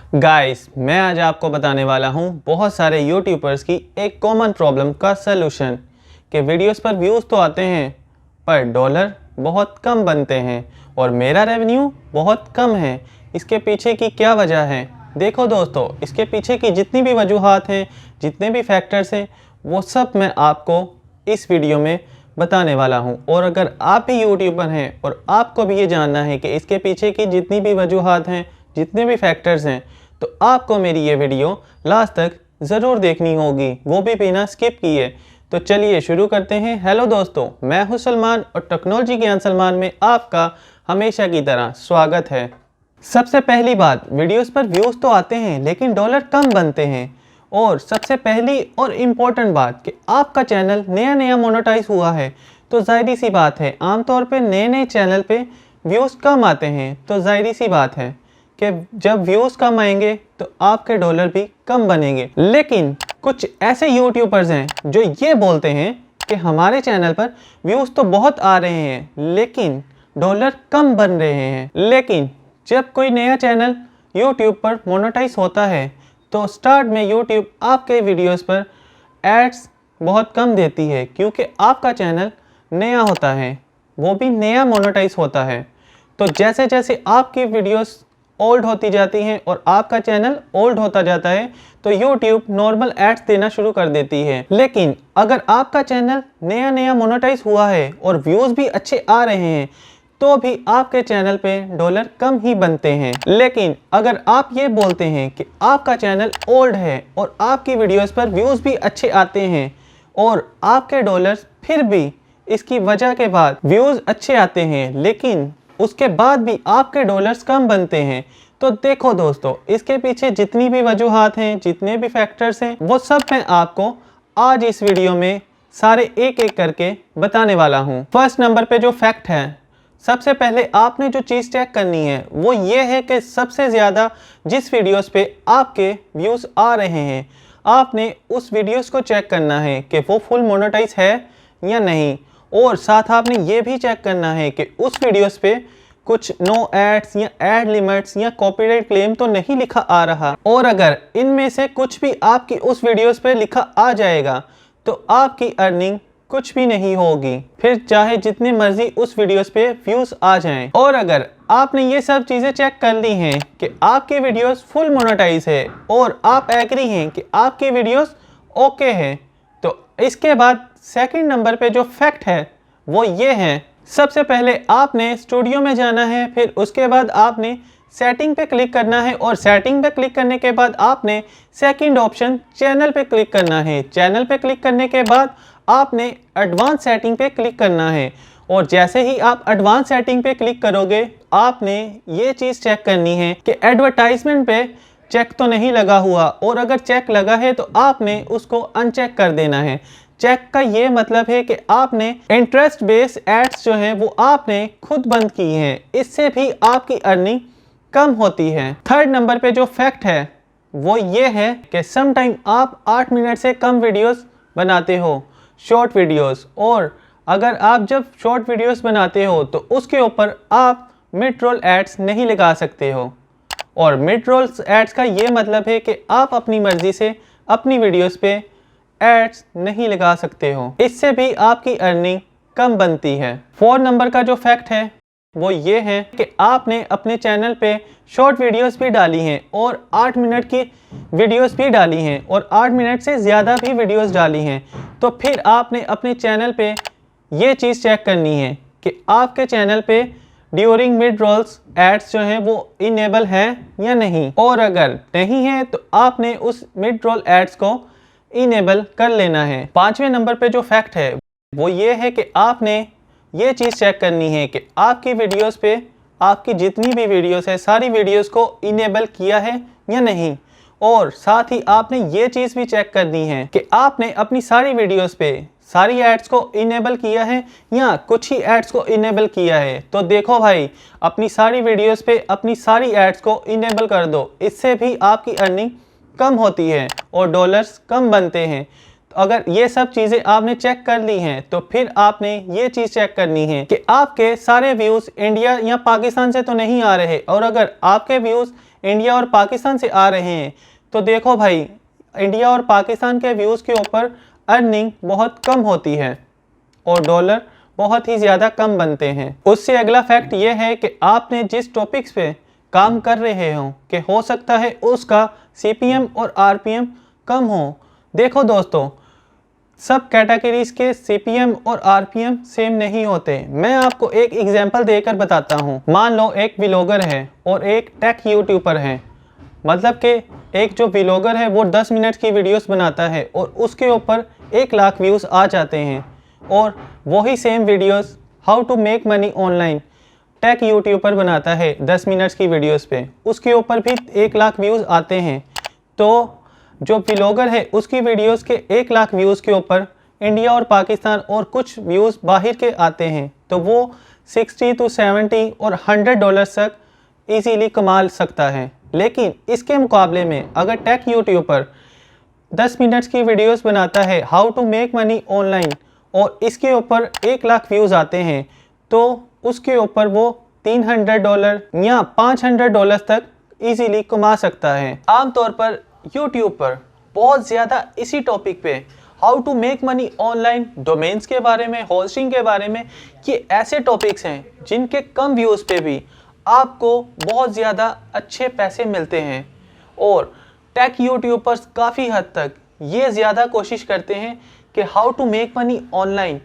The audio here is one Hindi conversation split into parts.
गाइस, मैं आज आपको बताने वाला हूँ बहुत सारे यूट्यूबर्स की एक कॉमन प्रॉब्लम का सलूशन कि वीडियोस पर व्यूज़ तो आते हैं पर डॉलर बहुत कम बनते हैं और मेरा रेवेन्यू बहुत कम है। इसके पीछे की क्या वजह है? देखो दोस्तों, इसके पीछे की जितनी भी वजूहात हैं, जितने भी फैक्टर्स हैं, वो सब मैं आपको इस वीडियो में बताने वाला हूँ। और अगर आप भी यूट्यूबर हैं और आपको भी ये जानना है कि इसके पीछे की जितनी भी वजूहात हैं, जितने भी फैक्टर्स हैं, तो आपको मेरी ये वीडियो लास्ट तक ज़रूर देखनी होगी, वो भी बिना स्किप किए। तो चलिए शुरू करते हैं। हेलो दोस्तों, मैं हूं सलमान और टेक्नोलॉजी ज्ञान सलमान में आपका हमेशा की तरह स्वागत है। सबसे पहली बात, वीडियोस पर व्यूज़ तो आते हैं लेकिन डॉलर कम बनते हैं। और सबसे पहली और इम्पोर्टेंट बात कि आपका चैनल नया नया मोनेटाइज हुआ है, तो जाहिर सी बात है आमतौर पे नए नए चैनल पे व्यूज़ कम आते हैं। तो जाहिर सी बात है कि जब व्यूज़ कम आएंगे तो आपके डॉलर भी कम बनेंगे। लेकिन कुछ ऐसे यूट्यूबर्स हैं जो ये बोलते हैं कि हमारे चैनल पर व्यूज़ तो बहुत आ रहे हैं लेकिन डॉलर कम बन रहे हैं। लेकिन जब कोई नया चैनल यूट्यूब पर मोनेटाइज होता है तो स्टार्ट में यूट्यूब आपके वीडियोस पर एड्स बहुत कम देती है, क्योंकि आपका चैनल नया होता है, वो भी नया मोनेटाइज होता है। तो जैसे जैसे आपकी वीडियोस ओल्ड होती जाती हैं और आपका चैनल ओल्ड होता जाता है तो YouTube नॉर्मल एड्स देना शुरू कर देती है। लेकिन अगर आपका चैनल नया नया मोनेटाइज हुआ है और व्यूज़ भी अच्छे आ रहे हैं तो भी आपके चैनल पे डॉलर कम ही बनते हैं। लेकिन अगर आप ये बोलते हैं कि आपका चैनल ओल्ड है और आपकी वीडियोस पर व्यूज़ भी अच्छे आते हैं और आपके डॉलर्स फिर भी इसकी वजह के बाद व्यूज़ अच्छे आते हैं लेकिन उसके बाद भी आपके डॉलर्स कम बनते हैं, तो देखो दोस्तों, इसके पीछे जितनी भी वजूहात हैं, जितने भी फैक्टर्स हैं, वो सब मैं आपको आज इस वीडियो में सारे एक एक करके बताने वाला हूं। फर्स्ट नंबर पे जो फैक्ट है, सबसे पहले आपने जो चीज़ चेक करनी है वो ये है कि सबसे ज़्यादा जिस वीडियोस पे आपके व्यूज़ आ रहे हैं, आपने उस वीडियोस को चेक करना है कि वो फुल मोनेटाइज है या नहीं। और साथ आपने ये भी चेक करना है कि उस वीडियोस पे कुछ नो एड्स या एड लिमिट्स या कॉपीराइट क्लेम तो नहीं लिखा आ रहा। और अगर इनमें से कुछ भी आपकी उस वीडियोस पे लिखा आ जाएगा तो आपकी अर्निंग कुछ भी नहीं होगी, फिर चाहे जितने मर्जी उस वीडियोस पे व्यूज़ आ जाएं। और अगर आपने ये सब चीज़ें चेक कर ली हैं कि आपकी वीडियोस फुल मोनेटाइज है और आप एग्री हैं कि आपकी वीडियोस ओके है, तो इसके बाद सेकंड नंबर पे जो फैक्ट है वो ये है, सबसे पहले आपने स्टूडियो में जाना है, फिर उसके बाद आपने सेटिंग पे क्लिक करना है और सेटिंग पे क्लिक करने के बाद आपने सेकंड ऑप्शन चैनल पे क्लिक करना है। चैनल पे क्लिक करने के बाद आपने एडवांस सेटिंग पे क्लिक करना है और जैसे ही आप एडवांस सेटिंग पे क्लिक करोगे आपने ये चीज़ चेक करनी है कि एडवर्टाइजमेंट पे चेक तो नहीं लगा हुआ, और अगर चेक लगा है तो आपने उसको अनचेक कर देना है। चेक का ये मतलब है कि आपने इंटरेस्ट बेस्ड एड्स जो हैं वो आपने खुद बंद की हैं, इससे भी आपकी अर्निंग कम होती है। थर्ड नंबर पे जो फैक्ट है वो ये है कि समटाइम आप 8 मिनट से कम वीडियोस बनाते हो, शॉर्ट वीडियोस, और अगर आप जब शॉर्ट वीडियोस बनाते हो तो उसके ऊपर आप मिड रोल एड्स नहीं लगा सकते हो। और मिड रोल एड्स का ये मतलब है कि आप अपनी मर्ज़ी से अपनी वीडियोस पे एड्स नहीं लगा सकते हो, इससे भी आपकी अर्निंग कम बनती है। 4 नंबर का जो फैक्ट है वो ये है कि आपने अपने चैनल पे शॉर्ट वीडियोस भी डाली हैं और 8 मिनट की वीडियोस भी डाली हैं और 8 मिनट से ज़्यादा भी वीडियोस डाली हैं, तो फिर आपने अपने चैनल पे ये चीज़ चेक करनी है कि आपके चैनल पे ड्यूरिंग मिड रोल्स एड्स जो हैं वो इनेबल है या नहीं। और अगर नहीं है तो आपने उस मिड रोल एड्स को इनेबल कर लेना है। 5वें नंबर पे जो फैक्ट है वो ये है कि आपने ये चीज़ चेक करनी है कि आपकी वीडियोस पे आपकी जितनी भी वीडियोस है सारी वीडियोस को इनेबल किया है या नहीं। और साथ ही आपने ये चीज़ भी चेक करनी है कि आपने अपनी सारी वीडियोस पे सारी एड्स को इनेबल किया है या कुछ ही एड्स को इनेबल किया है। तो देखो भाई, अपनी सारी वीडियोस पे अपनी सारी एड्स को इनेबल कर दो, इससे भी आपकी अर्निंग कम होती है और डॉलर्स कम बनते हैं। तो अगर ये सब चीज़ें आपने चेक कर ली हैं तो फिर आपने ये चीज़ चेक करनी है कि आपके सारे व्यूज़ इंडिया या पाकिस्तान से तो नहीं आ रहे, और अगर आपके व्यूज़ इंडिया और पाकिस्तान से आ रहे हैं, तो देखो भाई इंडिया और पाकिस्तान के व्यूज़ के ऊपर अर्निंग बहुत कम होती है और डॉलर बहुत ही ज़्यादा कम बनते हैं। उससे अगला फैक्ट ये है कि आपने जिस टॉपिक्स पे काम कर रहे हो कि हो सकता है उसका CPM और RPM कम हो। देखो दोस्तों, सब कैटेगरीज के CPM और RPM सेम नहीं होते। मैं आपको एक एग्जांपल देकर बताता हूँ। मान लो एक व्लॉगर है और एक टेक यूट्यूबर है, मतलब कि एक जो व्लॉगर है वो 10 मिनट की वीडियोस बनाता है और उसके ऊपर 1 लाख व्यूज़ आ जाते हैं, और वही same videos how to make money online tech YouTuber बनाता है 10 मिनट्स की वीडियोस पे, उसके ऊपर भी 1 लाख व्यूज़ आते हैं। तो जो व्लॉगर है उसकी वीडियोस के 1 लाख व्यूज़ के ऊपर इंडिया और पाकिस्तान और कुछ व्यूज़ बाहर के आते हैं, तो वो 60 to 70 और $100 तक इजीली कमा सकता है। लेकिन इसके मुकाबले में अगर टेक यूट्यूबर 10 मिनट्स की वीडियोस बनाता है how to make money online और इसके ऊपर 1 लाख व्यूज़ आते हैं, तो उसके ऊपर वो $300 या $500 तक इजीली कमा सकता है। आमतौर पर यूट्यूब पर बहुत ज़्यादा इसी टॉपिक पे how to make money online, domains के बारे में, होस्टिंग के बारे में, ये ऐसे टॉपिक्स हैं जिनके कम व्यूज़ पे भी आपको बहुत ज़्यादा अच्छे पैसे मिलते हैं। और टेक यूट्यूबर्स काफ़ी हद तक ये ज़्यादा कोशिश करते हैं कि how to make money online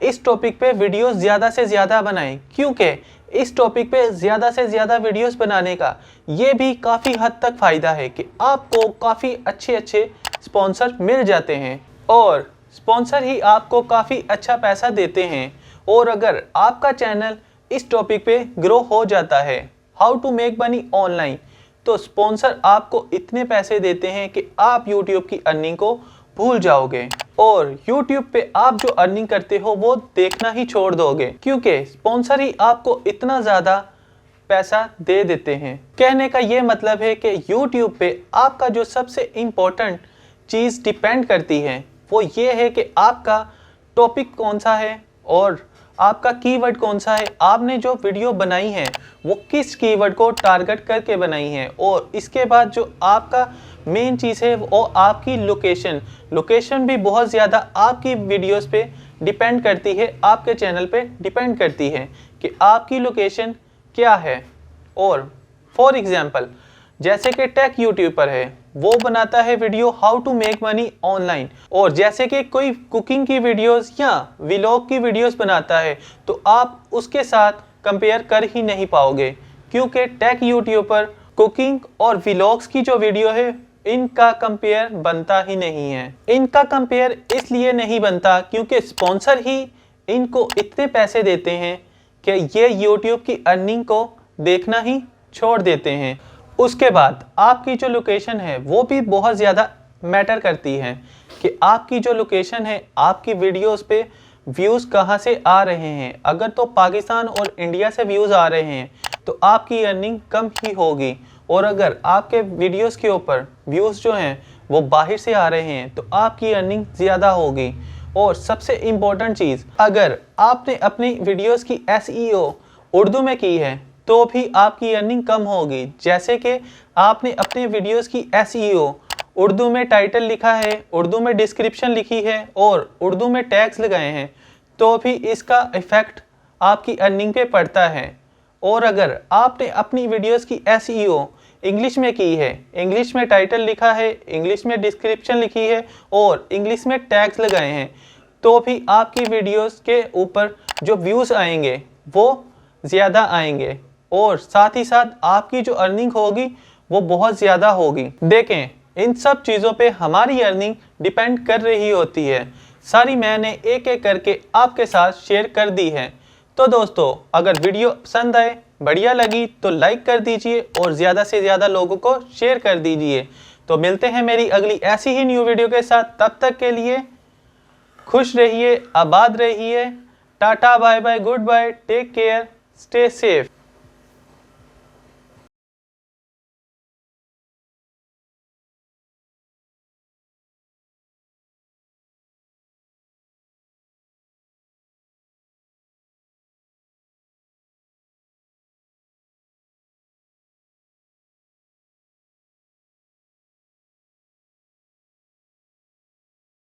इस टॉपिक पे वीडियोस ज़्यादा से ज़्यादा बनाएं, क्योंकि इस टॉपिक पे ज़्यादा से ज़्यादा वीडियोस बनाने का ये भी काफ़ी हद तक फ़ायदा है कि आपको काफ़ी अच्छे स्पॉन्सर मिल जाते हैं और स्पॉन्सर ही आपको काफ़ी अच्छा पैसा देते हैं। और अगर आपका चैनल इस टॉपिक पे ग्रो हो जाता है how to make money online, तो स्पॉन्सर आपको इतने पैसे देते हैं कि आप यूट्यूब की अर्निंग को भूल जाओगे और YouTube पे आप जो अर्निंग करते हो वो देखना ही छोड़ दोगे, क्योंकि स्पॉन्सर ही आपको इतना ज़्यादा पैसा दे देते हैं। कहने का ये मतलब है कि YouTube पे आपका जो सबसे इम्पोर्टेंट चीज़ डिपेंड करती है वो ये है कि आपका टॉपिक कौन सा है और आपका कीवर्ड कौन सा है, आपने जो वीडियो बनाई है वो किस कीवर्ड को टारगेट करके बनाई है, और इसके बाद जो आपका मेन चीज़ है वो आपकी लोकेशन भी बहुत ज़्यादा आपकी वीडियोस पे डिपेंड करती है, आपके चैनल पे डिपेंड करती है कि आपकी लोकेशन क्या है। और फॉर एग्जांपल जैसे कि टेक यूट्यूबर है वो बनाता है video how to make money online, और जैसे कि कोई कुकिंग की वीडियोस या व्लॉग की वीडियोस बनाता है तो आप उसके साथ कंपेयर कर ही नहीं पाओगे, क्योंकि टेक यूट्यूबर कुकिंग और व्लॉग्स की जो वीडियो है इनका कंपेयर बनता ही नहीं है। इनका कंपेयर इसलिए नहीं बनता क्योंकि स्पॉन्सर ही इनको इतने पैसे देते हैं कि ये यूट्यूब की अर्निंग को देखना ही छोड़ देते हैं। उसके बाद आपकी जो लोकेशन है वो भी बहुत ज़्यादा मैटर करती है कि आपकी जो लोकेशन है, आपकी वीडियोस पे व्यूज़ कहाँ से आ रहे हैं। अगर तो पाकिस्तान और इंडिया से व्यूज़ आ रहे हैं तो आपकी अर्निंग कम ही होगी, और अगर आपके वीडियोस के ऊपर व्यूज़ जो हैं वो बाहर से आ रहे हैं तो आपकी अर्निंग ज़्यादा होगी। और सबसे इम्पोर्टेंट चीज़, अगर आपने अपनी वीडियोस की SEO उर्दू में की है तो भी आपकी अर्निंग कम होगी। जैसे कि आपने अपने वीडियोस की SEO उर्दू में टाइटल लिखा है, उर्दू में डिस्क्रिप्शन लिखी है और उर्दू में टैग्स लगाए हैं, तो भी इसका इफ़ेक्ट आपकी अर्निंग पे पड़ता है। और अगर आपने अपनी वीडियोस की SEO इंग्लिश में की है, इंग्लिश में टाइटल लिखा है, इंग्लिश में डिस्क्रिप्शन लिखी है और इंग्लिश में टैग्स लगाए हैं, तो भी आपकी वीडियोस के ऊपर जो व्यूज़ आएंगे वो ज़्यादा आएंगे और साथ ही साथ आपकी जो अर्निंग होगी वो बहुत ज़्यादा होगी। देखें, इन सब चीज़ों पे हमारी अर्निंग डिपेंड कर रही होती है। सारी मैंने एक एक करके आपके साथ शेयर कर दी है। तो दोस्तों, अगर वीडियो पसंद आए, बढ़िया लगी तो लाइक कर दीजिए और ज़्यादा से ज़्यादा लोगों को शेयर कर दीजिए। तो मिलते हैं मेरी अगली ऐसी ही न्यू वीडियो के साथ। तब तक के लिए खुश रहिए, आबाद रहिए। Tata, bye bye, goodbye, take care, stay safe.